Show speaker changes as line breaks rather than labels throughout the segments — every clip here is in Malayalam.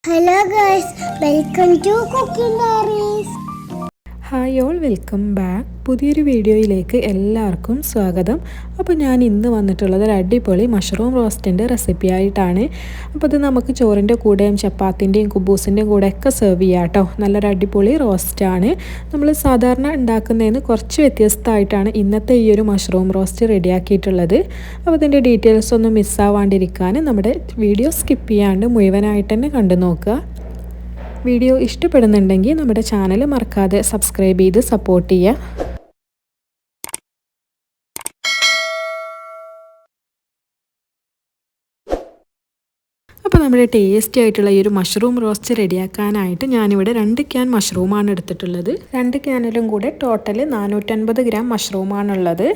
Hello guys, welcome to Cooking Diaries.
Hi all, welcome back. പുതിയൊരു വീഡിയോയിലേക്ക് എല്ലാവർക്കും സ്വാഗതം. അപ്പോൾ ഞാൻ ഇന്ന് വന്നിട്ടുള്ളത് ഒരു അടിപൊളി മഷ്റൂം റോസ്റ്റിൻ്റെ റെസിപ്പി ആയിട്ടാണ്. അപ്പോൾ ഇത് നമുക്ക് ചോറിൻ്റെ കൂടെയും ചപ്പാത്തിൻ്റെയും കുബൂസിൻ്റെയും കൂടെയൊക്കെ സെർവ് ചെയ്യാം കേട്ടോ. നല്ലൊരു അടിപൊളി റോസ്റ്റാണ്. നമ്മൾ സാധാരണ ഉണ്ടാക്കുന്നതിന് കുറച്ച് വ്യത്യസ്തമായിട്ടാണ് ഇന്നത്തെ ഈ ഒരു മഷ്റൂം റോസ്റ്റ് റെഡിയാക്കിയിട്ടുള്ളത്. അപ്പോൾ ഇതിൻ്റെ ഡീറ്റെയിൽസ് ഒന്നും മിസ്സാവാണ്ടിരിക്കാൻ നമ്മുടെ വീഡിയോ സ്കിപ്പ് ചെയ്യാണ്ട് മുഴുവനായിട്ട് തന്നെ കണ്ടു നോക്കുക. വീഡിയോ ഇഷ്ടപ്പെടുന്നുണ്ടെങ്കിൽ നമ്മുടെ ചാനൽ മറക്കാതെ സബ്സ്ക്രൈബ് ചെയ്ത് സപ്പോർട്ട് ചെയ്യുക. അപ്പോൾ നമ്മുടെ ടേസ്റ്റി ആയിട്ടുള്ള ഈ ഒരു മഷ്റൂം റോസ്റ്റ് റെഡിയാക്കാനായിട്ട് ഞാനിവിടെ 2 ക്യാൻ മഷ്റൂമാണ് എടുത്തിട്ടുള്ളത്. 2 ക്യാനിലും കൂടെ ടോട്ടൽ 450 ഗ്രാം മഷ്റൂമാണുള്ളത്.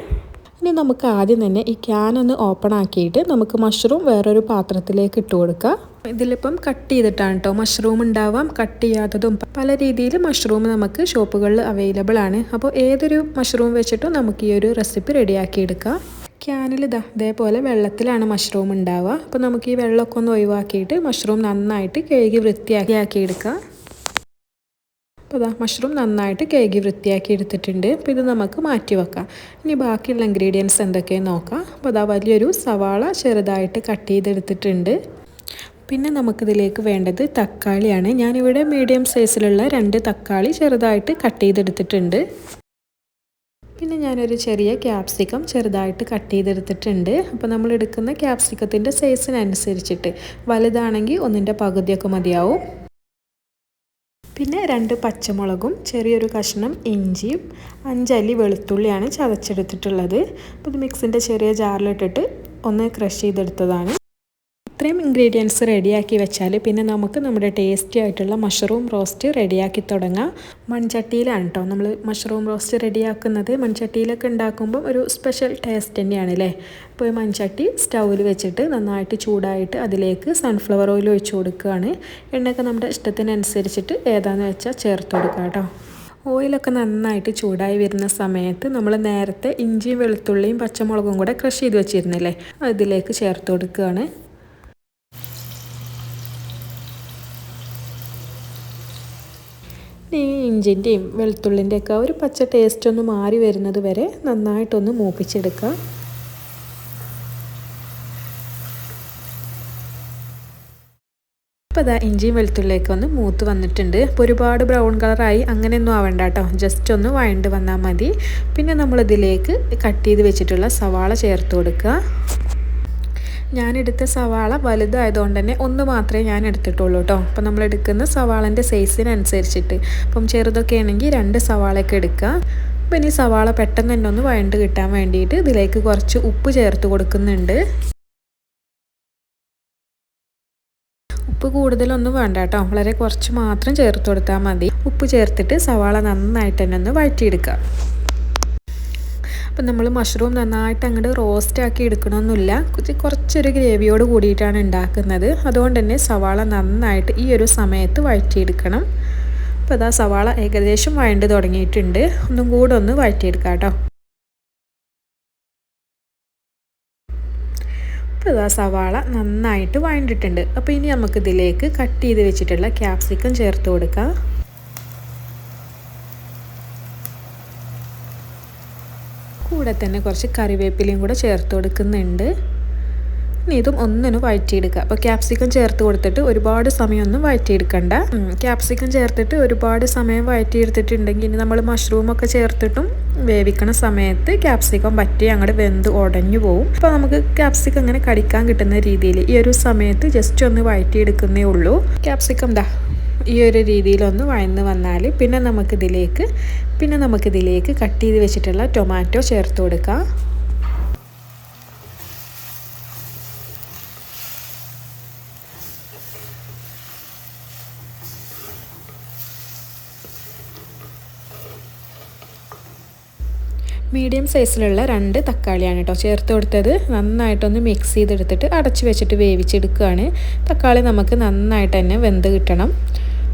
ഇനി നമുക്ക് ആദ്യം തന്നെ ഈ ക്യാൻ ഒന്ന് ഓപ്പൺ ആക്കിയിട്ട് നമുക്ക് മഷ്റൂം വേറൊരു പാത്രത്തിലേക്ക് ഇട്ട് കൊടുക്കാം. ഇതിലിപ്പം കട്ട് ചെയ്തിട്ടാണ് കേട്ടോ മഷ്റൂം ഉണ്ടാവാം, കട്ട് ചെയ്യാത്തതും പല രീതിയിൽ മഷ്റൂം നമുക്ക് ഷോപ്പുകളിൽ അവൈലബിൾ ആണ്. അപ്പോൾ ഏതൊരു മഷ്റൂം വെച്ചിട്ടും നമുക്ക് ഈ ഒരു റെസിപ്പി റെഡിയാക്കി എടുക്കാം. ക്യാനിൽ ഇതേപോലെ വെള്ളത്തിലാണ് മഷ്റൂം ഉണ്ടാവുക. അപ്പോൾ നമുക്ക് ഈ വെള്ളമൊക്കെ ഒന്ന് ഒഴിവാക്കിയിട്ട് മഷ്റൂം നന്നായിട്ട് കഴുകി വൃത്തിയാക്കി എടുക്കാം. അപ്പോൾ മഷ്റൂം നന്നായിട്ട് കഴുകി വൃത്തിയാക്കി എടുത്തിട്ടുണ്ട്. അപ്പോൾ ഇത് നമുക്ക് മാറ്റി വെക്കാം. ഇനി ബാക്കിയുള്ള ഇൻഗ്രീഡിയൻസ് എന്തൊക്കെയെന്ന് നോക്കാം. അപ്പോൾ വലിയൊരു സവാള ചെറുതായിട്ട് കട്ട് ചെയ്തെടുത്തിട്ടുണ്ട്. പിന്നെ നമുക്കിതിലേക്ക് വേണ്ടത് തക്കാളിയാണ്. ഞാനിവിടെ മീഡിയം സൈസിലുള്ള 2 തക്കാളി ചെറുതായിട്ട് കട്ട് ചെയ്തെടുത്തിട്ടുണ്ട്. പിന്നെ ഞാനൊരു ചെറിയ ക്യാപ്സിക്കം ചെറുതായിട്ട് കട്ട് ചെയ്തെടുത്തിട്ടുണ്ട്. അപ്പോൾ നമ്മൾ എടുക്കുന്ന ക്യാപ്സിക്കത്തിൻ്റെ സൈസിനനുസരിച്ചിട്ട് വലുതാണെങ്കിൽ 1/4 പകുതിയൊക്കെ മതിയാവും. പിന്നെ 2 പച്ചമുളകും ചെറിയൊരു കഷ്ണം ഇഞ്ചിയും 5 അല്ലി വെളുത്തുള്ളിയാണ് ചതച്ചെടുത്തിട്ടുള്ളത്. അപ്പോൾ ഇത് മിക്സിൻ്റെ ചെറിയ ജാറിലിട്ടിട്ട് ഒന്ന് ക്രഷ് ചെയ്തെടുത്തതാണ്. ഇത്രയും ഇൻഗ്രീഡിയൻസ് റെഡിയാക്കി വെച്ചാൽ പിന്നെ നമുക്ക് നമ്മുടെ ടേസ്റ്റി ആയിട്ടുള്ള മഷ്റൂം റോസ്റ്റ് റെഡിയാക്കി തുടങ്ങാം. മൺചട്ടിയിലാണ് കേട്ടോ നമ്മൾ മഷ്റൂം റോസ്റ്റ് റെഡിയാക്കുന്നത്. മൺചട്ടിയിലൊക്കെ ഉണ്ടാക്കുമ്പോൾ ഒരു സ്പെഷ്യൽ ടേസ്റ്റ് തന്നെയാണ് അല്ലേ. അപ്പോൾ മൺചട്ടി സ്റ്റൗവിൽ വെച്ചിട്ട് നന്നായിട്ട് ചൂടായിട്ട് അതിലേക്ക് സൺഫ്ലവർ ഓയിൽ ഒഴിച്ച് കൊടുക്കുകയാണ്. എണ്ണയൊക്കെ നമ്മുടെ ഇഷ്ടത്തിനനുസരിച്ചിട്ട് ഏതാണെന്ന് വെച്ചാൽ ചേർത്ത് കൊടുക്കുക കേട്ടോ. ഓയിലൊക്കെ നന്നായിട്ട് ചൂടായി വരുന്ന സമയത്ത് നമ്മൾ നേരത്തെ ഇഞ്ചിയും വെളുത്തുള്ളിയും പച്ചമുളകും കൂടെ ക്രഷ് ചെയ്ത് വെച്ചിരുന്നില്ലേ, അതിലേക്ക് ചേർത്ത് കൊടുക്കുകയാണ്. ഈ ഇഞ്ചിൻ്റെയും വെളുത്തുള്ളിൻ്റെയൊക്കെ ഒരു പച്ച ടേസ്റ്റ് ഒന്ന് മാറി വരുന്നത് വരെ നന്നായിട്ടൊന്ന് മൂപ്പിച്ചെടുക്കുക. അപ്പോൾ ഇഞ്ചിയും വെളുത്തുള്ളിയൊക്കെ ഒന്ന് മൂത്ത് വന്നിട്ടുണ്ട്. അപ്പോൾ ഒരുപാട് ബ്രൗൺ കളറായി അങ്ങനെയൊന്നും ആവണ്ട കേട്ടോ, ജസ്റ്റ് ഒന്ന് വഴണ്ട് വന്നാൽ മതി. പിന്നെ നമ്മളിതിലേക്ക് കട്ട് ചെയ്ത് വെച്ചിട്ടുള്ള സവാള ചേർത്ത് കൊടുക്കുക. ഞാനെടുത്ത സവാള വലുതായതുകൊണ്ട് തന്നെ 1 മാത്രമേ ഞാൻ എടുത്തിട്ടുള്ളൂ കേട്ടോ. അപ്പോൾ നമ്മൾ എടുക്കുന്ന സവാളൻ്റെ സൈസിനനുസരിച്ചിട്ട്, അപ്പം ചെറുതൊക്കെ ആണെങ്കിൽ 2 സവാളയൊക്കെ എടുക്കുക. അപ്പോൾ ഇനി സവാള പെട്ടെന്ന് തന്നെ ഒന്ന് വഴണ്ട് കിട്ടാൻ വേണ്ടിയിട്ട് ഇതിലേക്ക് കുറച്ച് ഉപ്പ് ചേർത്ത് കൊടുക്കുന്നുണ്ട്. ഉപ്പ് കൂടുതലൊന്നും വേണ്ട കേട്ടോ, വളരെ കുറച്ച് മാത്രം ചേർത്ത് കൊടുത്താൽ മതി. ഉപ്പ് ചേർത്തിട്ട് സവാള നന്നായിട്ട് തന്നെ ഒന്ന് വഴറ്റിയെടുക്കുക. അപ്പം നമ്മൾ മഷ്റൂം നന്നായിട്ട് അങ്ങോട്ട് റോസ്റ്റാക്കി എടുക്കണമെന്നില്ല, കുറച്ചൊരു ഗ്രേവിയോട് കൂടിയിട്ടാണ് ഉണ്ടാക്കുന്നത്. അതുകൊണ്ട് തന്നെ സവാള നന്നായിട്ട് ഈ ഒരു സമയത്ത് വഴറ്റിയെടുക്കണം. അപ്പോൾ സവാള ഏകദേശം വഴണ്ട് തുടങ്ങിയിട്ടുണ്ട്. ഒന്നും കൂടെ ഒന്ന് വഴറ്റിയെടുക്കാം കേട്ടോ. അപ്പോൾ സവാള നന്നായിട്ട് വഴണ്ടിട്ടുണ്ട്. അപ്പോൾ ഇനി നമുക്കിതിലേക്ക് കട്ട് ചെയ്ത് വെച്ചിട്ടുള്ള ക്യാപ്സിക്കം ചേർത്ത് കൊടുക്കാം. കൂടെ തന്നെ കുറച്ച് കറിവേപ്പിലയും കൂടെ ചേർത്ത് കൊടുക്കുന്നുണ്ട്. ഇനി ഇതും ഒന്നിനും വഴറ്റിയെടുക്കുക. അപ്പോൾ ക്യാപ്സിക്കം ചേർത്ത് കൊടുത്തിട്ട് ഒരുപാട് സമയമൊന്നും വഴറ്റിയെടുക്കണ്ട. ക്യാപ്സിക്കം ചേർത്തിട്ട് ഒരുപാട് സമയം വഴറ്റിയെടുത്തിട്ടുണ്ടെങ്കിൽ ഇനി നമ്മൾ മഷ്റൂമൊക്കെ ചേർത്തിട്ടും വേവിക്കണ സമയത്ത് ക്യാപ്സിക്കം പറ്റി അങ്ങോട്ട് വെന്ത് ഉടഞ്ഞു പോകും. അപ്പോൾ നമുക്ക് ക്യാപ്സിക്കം അങ്ങനെ കടിക്കാൻ കിട്ടുന്ന രീതിയിൽ ഈ ഒരു സമയത്ത് ജസ്റ്റ് ഒന്ന് വഴറ്റിയെടുക്കുന്നേ ഉള്ളൂ. ക്യാപ്സിക്കം ഈ ഒരു രീതിയിലൊന്ന് വഴന്ന് വന്നാൽ പിന്നെ നമുക്കിതിലേക്ക് കട്ട് ചെയ്ത് വെച്ചിട്ടുള്ള ടൊമാറ്റോ ചേർത്ത് കൊടുക്കാം. മീഡിയം സൈസിലുള്ള 2 തക്കാളിയാണ് കേട്ടോ ചേർത്ത് കൊടുത്തത്. നന്നായിട്ടൊന്ന് മിക്സ് ചെയ്തെടുത്തിട്ട് അടച്ച് വെച്ചിട്ട് വേവിച്ചെടുക്കുകയാണ്. തക്കാളി നമുക്ക് നന്നായിട്ട് തന്നെ വെന്ത് കിട്ടണം.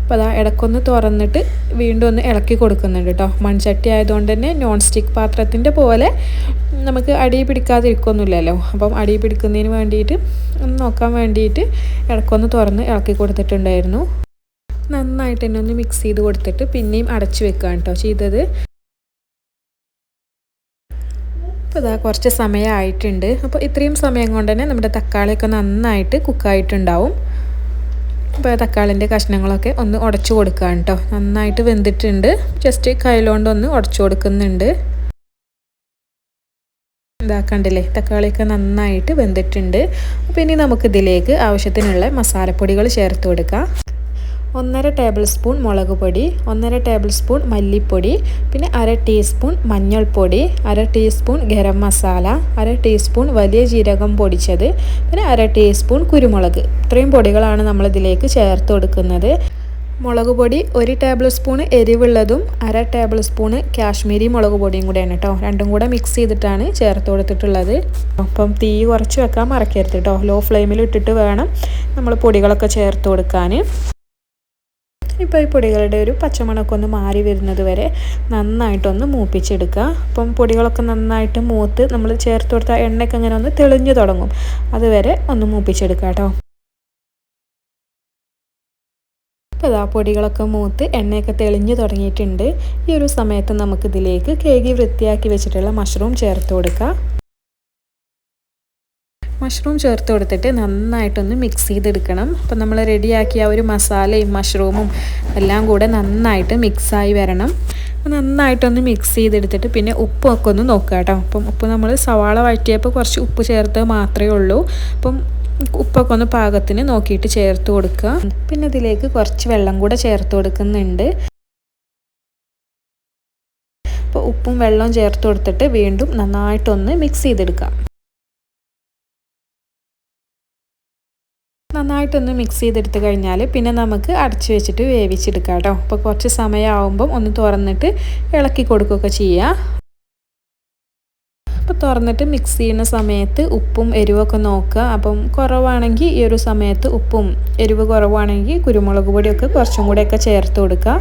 അപ്പോൾ ഇടയ്ക്കൊന്ന് തുറന്നിട്ട് വീണ്ടും ഒന്ന് ഇളക്കി കൊടുക്കുന്നുണ്ട് കേട്ടോ. മൺചട്ടി ആയതുകൊണ്ട് തന്നെ നോൺ സ്റ്റിക്ക് പാത്രത്തിൻ്റെ പോലെ നമുക്ക് അടി പിടിക്കാതിരിക്കൊന്നുമില്ലല്ലോ. അപ്പം അടി പിടിക്കുന്നതിന് വേണ്ടിയിട്ട് ഒന്ന് നോക്കാൻ വേണ്ടിയിട്ട് ഇടയ്ക്കൊന്ന് തുറന്ന് ഇളക്കി കൊടുത്തിട്ടുണ്ടായിരുന്നു. നന്നായിട്ട് തന്നെ ഒന്ന് മിക്സ് ചെയ്ത് കൊടുത്തിട്ട് പിന്നെയും അടച്ചു വെക്കുകയാണ് കേട്ടോ ചെയ്തത്. അപ്പോൾ ഇതാ കുറച്ച് സമയമായിട്ടുണ്ട്. അപ്പോൾ ഇത്രയും സമയം കൊണ്ട് തന്നെ നമ്മുടെ തക്കാളിയൊക്കെ നന്നായിട്ട് കുക്കായിട്ടുണ്ടാവും. അപ്പോൾ തക്കാളിൻ്റെ കഷ്ണങ്ങളൊക്കെ ഒന്ന് ഉടച്ചു കൊടുക്കുകയാണ് കേട്ടോ. നന്നായിട്ട് വെന്തിട്ടുണ്ട്. ജസ്റ്റ് കയ്യിലോണ്ടൊന്ന് ഉടച്ചു കൊടുക്കുന്നുണ്ട്. ഇതാക്കണ്ടില്ലേ, തക്കാളിയൊക്കെ നന്നായിട്ട് വെന്തിട്ടുണ്ട്. അപ്പോൾ ഇനി നമുക്കിതിലേക്ക് ആവശ്യത്തിനുള്ള മസാലപ്പൊടികൾ ചേർത്ത് കൊടുക്കാം. 1.5 ടേബിൾ സ്പൂൺ മുളക് പൊടി, 1.5 ടേബിൾ സ്പൂൺ മല്ലിപ്പൊടി, പിന്നെ 1/2 ടീസ്പൂൺ മഞ്ഞൾപ്പൊടി, 1/2 ടീസ്പൂൺ ഗരം മസാല, 1/2 ടീസ്പൂൺ വലിയ ജീരകം പൊടിച്ചത്, പിന്നെ 1/2 ടീസ്പൂൺ കുരുമുളക്. ഇത്രയും പൊടികളാണ് നമ്മളിതിലേക്ക് ചേർത്ത് കൊടുക്കുന്നത്. മുളക് പൊടി 1 ടേബിൾ സ്പൂൺ എരിവുള്ളതും 1/2 ടേബിൾ സ്പൂൺ കാശ്മീരി മുളക് പൊടിയും കൂടെയാണ് കേട്ടോ. രണ്ടും കൂടെ മിക്സ് ചെയ്തിട്ടാണ് ചേർത്ത് കൊടുത്തിട്ടുള്ളത്. അപ്പം തീ കുറച്ച് വെക്കാൻ മറക്കരുത് കേട്ടോ. ലോ ഫ്ലെയിമിൽ ഇട്ടിട്ട് വേണം നമ്മൾ പൊടികളൊക്കെ ചേർത്ത് കൊടുക്കാൻ. ഇപ്പോൾ ഈ പൊടികളുടെ ഒരു പച്ചമണമൊക്കെ ഒന്ന് മാറി വരുന്നത് വരെ നന്നായിട്ടൊന്ന് മൂപ്പിച്ചെടുക്കുക. അപ്പം പൊടികളൊക്കെ നന്നായിട്ട് മൂത്ത് നമ്മൾ ചേർത്ത് കൊടുത്ത എണ്ണയൊക്കെ അങ്ങനെ ഒന്ന് തെളിഞ്ഞു തുടങ്ങും. അതുവരെ ഒന്ന് മൂപ്പിച്ചെടുക്കുക കേട്ടോ. അപ്പോൾ ഇതാ പൊടികളൊക്കെ മൂത്ത് എണ്ണയൊക്കെ തെളിഞ്ഞു തുടങ്ങിയിട്ടുണ്ട്. ഈ ഒരു സമയത്ത് നമുക്കിതിലേക്ക് കഴുകി വൃത്തിയാക്കി വെച്ചിട്ടുള്ള മഷ്റൂം ചേർത്ത് കൊടുക്കുക. മഷ്റൂം ചേർത്ത് കൊടുത്തിട്ട് നന്നായിട്ടൊന്ന് മിക്സ് ചെയ്തെടുക്കണം. അപ്പോൾ നമ്മൾ റെഡിയാക്കിയ ഒരു മസാലയും മഷ്റൂമും എല്ലാം കൂടെ നന്നായിട്ട് മിക്സായി വരണം. നന്നായിട്ടൊന്ന് മിക്സ് ചെയ്തെടുത്തിട്ട് പിന്നെ ഉപ്പൊക്കെ ഒന്ന് നോക്കുക കേട്ടോ. അപ്പം ഉപ്പ് നമ്മൾ സവാള വഴറ്റിയപ്പോൾ കുറച്ച് ഉപ്പ് ചേർത്ത് മാത്രമേ ഉള്ളൂ. അപ്പം ഉപ്പൊക്കെ ഒന്ന് പാകത്തിന് നോക്കിയിട്ട് ചേർത്ത് കൊടുക്കുക. പിന്നെ ഇതിലേക്ക് കുറച്ച് വെള്ളം കൂടെ ചേർത്ത് കൊടുക്കുന്നുണ്ട്. അപ്പോൾ ഉപ്പും വെള്ളവും ചേർത്ത് കൊടുത്തിട്ട് വീണ്ടും നന്നായിട്ടൊന്ന് മിക്സ് ചെയ്തെടുക്കാം. നന്നായിട്ടൊന്ന് മിക്സ് ചെയ്തെടുത്ത് കഴിഞ്ഞാൽ പിന്നെ നമുക്ക് അടച്ചു വെച്ചിട്ട് വേവിച്ചെടുക്കാം കേട്ടോ. അപ്പോൾ കുറച്ച് സമയമാകുമ്പം ഒന്ന് തുറന്നിട്ട് ഇളക്കി കൊടുക്കുകയൊക്കെ ചെയ്യുക. അപ്പോൾ തുറന്നിട്ട് മിക്സ് ചെയ്യുന്ന സമയത്ത് ഉപ്പും എരിവൊക്കെ നോക്കുക. അപ്പം കുറവാണെങ്കിൽ ഈ ഒരു സമയത്ത് ഉപ്പും എരിവ് കുറവാണെങ്കിൽ കുരുമുളക് പൊടിയൊക്കെ കുറച്ചും കൂടെയൊക്കെ ചേർത്ത് കൊടുക്കുക.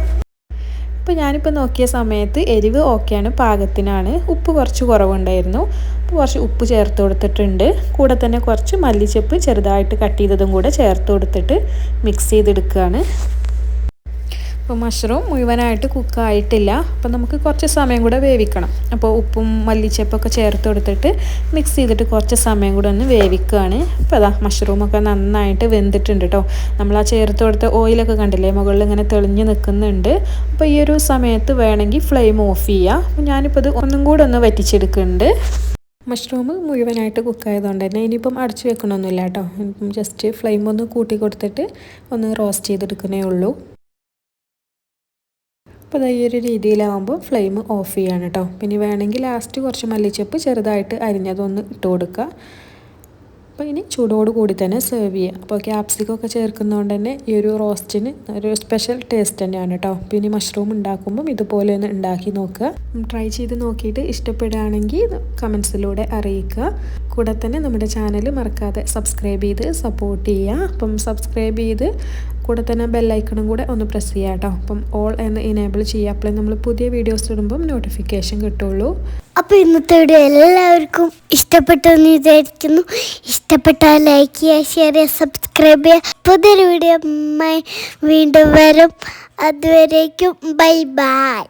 അപ്പോൾ ഞാനിപ്പോൾ നോക്കിയ സമയത്ത് എരിവ് ഓക്കെയാണ്, പാകത്തിനാണ്. ഉപ്പ് കുറച്ച് കുറവുണ്ടായിരുന്നു. അപ്പോൾ കുറച്ച് ഉപ്പ് ചേർത്ത് കൊടുത്തിട്ടുണ്ട്. കൂടെ തന്നെ കുറച്ച് മല്ലിച്ചപ്പ് ചെറുതായിട്ട് കട്ട് ചെയ്തതും കൂടെ ചേർത്ത് കൊടുത്തിട്ട് മിക്സ് ചെയ്തെടുക്കുകയാണ്. അപ്പോൾ മഷ്റൂം മുഴുവനായിട്ട് കുക്കായിട്ടില്ല. അപ്പോൾ നമുക്ക് കുറച്ച് സമയം കൂടെ വേവിക്കണം. അപ്പോൾ ഉപ്പും മല്ലിച്ചപ്പൊക്കെ ചേർത്ത് കൊടുത്തിട്ട് മിക്സ് ചെയ്തിട്ട് കുറച്ച് സമയം കൂടെ ഒന്ന് വേവിക്കുകയാണ്. അപ്പോൾ അതാ മഷ്റൂമൊക്കെ നന്നായിട്ട് വെന്തിട്ടുണ്ട് കേട്ടോ. നമ്മൾ ആ ചേർത്ത് കൊടുത്ത ഓയിലൊക്കെ കണ്ടില്ലേ, മുകളിൽ ഇങ്ങനെ തെളിഞ്ഞ് നിൽക്കുന്നുണ്ട്. അപ്പോൾ ഈ ഒരു സമയത്ത് വേണമെങ്കിൽ ഫ്ലെയിം ഓഫ് ചെയ്യുക. അപ്പോൾ ഞാനിപ്പോൾ ഇത് ഒന്നും കൂടെ ഒന്ന് വറ്റിച്ചെടുക്കുന്നുണ്ട്. മഷ്റൂം മുഴുവനായിട്ട് കുക്കായതുകൊണ്ട് തന്നെ ഇനിയിപ്പം അടച്ചു വെക്കണമൊന്നുമില്ല കേട്ടോ. ജസ്റ്റ് ഫ്ലെയിം ഒന്ന് കൂട്ടി കൊടുത്തിട്ട് ഒന്ന് റോസ്റ്റ് ചെയ്തെടുക്കുന്നേ ഉള്ളൂ. അപ്പോൾ ഈ ഒരു രീതിയിലാവുമ്പോൾ ഫ്ലെയിം ഓഫ് ചെയ്യാണ് കേട്ടോ. പിന്നെ വേണമെങ്കിൽ ലാസ്റ്റ് കുറച്ച് മല്ലിച്ചപ്പ് ചെറുതായിട്ട് അരിഞ്ഞതൊന്ന് ഇട്ട് കൊടുക്കുക. അപ്പോൾ ഇനി ചൂടോട് കൂടി തന്നെ സെർവ് ചെയ്യുക. അപ്പോൾ ക്യാപ്സിക്കൊക്കെ ചേർക്കുന്നതുകൊണ്ട് തന്നെ ഈ ഒരു റോസ്റ്റിന് ഒരു സ്പെഷ്യൽ ടേസ്റ്റ് തന്നെയാണ് കേട്ടോ. പിന്നെ മഷ്റൂം ഉണ്ടാക്കുമ്പം ഇതുപോലെ ഒന്ന് ഉണ്ടാക്കി നോക്കുക. ട്രൈ ചെയ്ത് നോക്കിയിട്ട് ഇഷ്ടപ്പെടുകയാണെങ്കിൽ കമൻസിലൂടെ അറിയിക്കുക. കൂടെ തന്നെ നമ്മുടെ ചാനൽ മറക്കാതെ സബ്സ്ക്രൈബ് ചെയ്ത് സപ്പോർട്ട് ചെയ്യുക. അപ്പം സബ്സ്ക്രൈബ് ചെയ്ത് കൂടെ തന്നെ ബെല്ലൈക്കണും കൂടെ ഒന്ന് പ്രസ് ചെയ്യുക കേട്ടോ. അപ്പം ഓൾ എന്ന് ഇനേബിൾ ചെയ്യുക. അപ്പോഴേ നമ്മൾ പുതിയ വീഡിയോസ് ഇടുമ്പം നോട്ടിഫിക്കേഷൻ കിട്ടുള്ളൂ.
അപ്പോൾ ഇന്നത്തെ വീഡിയോ എല്ലാവർക്കും ഇഷ്ടപ്പെട്ടെന്ന് വിചാരിക്കുന്നു. ഇഷ്ടപ്പെട്ടാൽ ലൈക്ക് ചെയ്യുക, ഷെയർ ചെയ്യുക, സബ്സ്ക്രൈബ് ചെയ്യുക. പുതിയൊരു വീഡിയോ വീണ്ടും വരും. അതുവരേക്കും ബൈ ബൈ.